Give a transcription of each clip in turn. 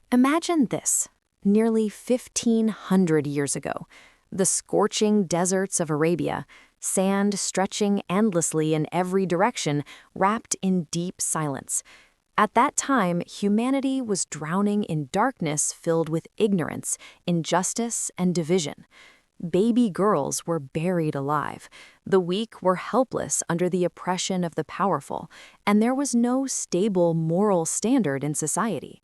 Imagine this. Nearly 1,500 years ago, the scorching deserts of Arabia, sand stretching endlessly in every direction, wrapped in deep silence. At that time, humanity was drowning in darkness filled with ignorance, injustice, and division. Baby girls were buried alive. The weak were helpless under the oppression of the powerful, and there was no stable moral standard in society.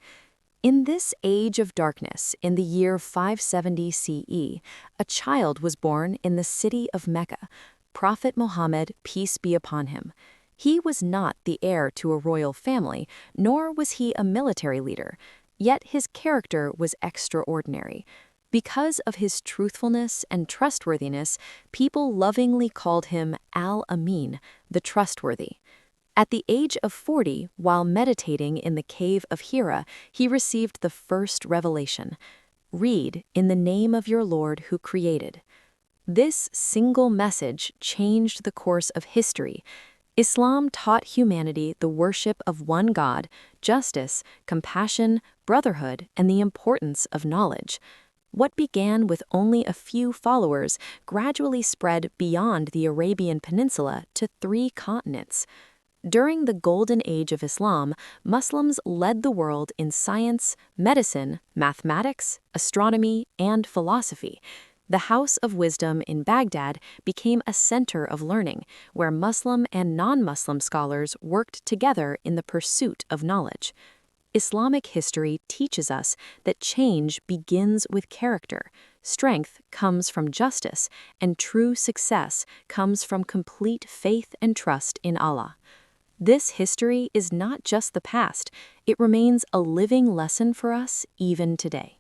In this age of darkness, in the year 570 CE, a child was born in the city of Mecca, Prophet Muhammad, peace be upon him. He was not the heir to a royal family, nor was he a military leader, yet his character was extraordinary. Because of his truthfulness and trustworthiness, people lovingly called him Al-Amin, the trustworthy. At the age of 40, while meditating in the cave of Hira, he received the first revelation. Read, in the name of your Lord who created. This single message changed the course of history. Islam taught humanity the worship of one God, justice, compassion, brotherhood, and the importance of knowledge. What began with only a few followers gradually spread beyond the Arabian Peninsula to 3 continents. During the Golden Age of Islam, Muslims led the world in science, medicine, mathematics, astronomy, and philosophy. The House of Wisdom in Baghdad became a center of learning, where Muslim and non-Muslim scholars worked together in the pursuit of knowledge. Islamic history teaches us that change begins with character, strength comes from justice, and true success comes from complete faith and trust in Allah. This history is not just the past, it remains a living lesson for us even today.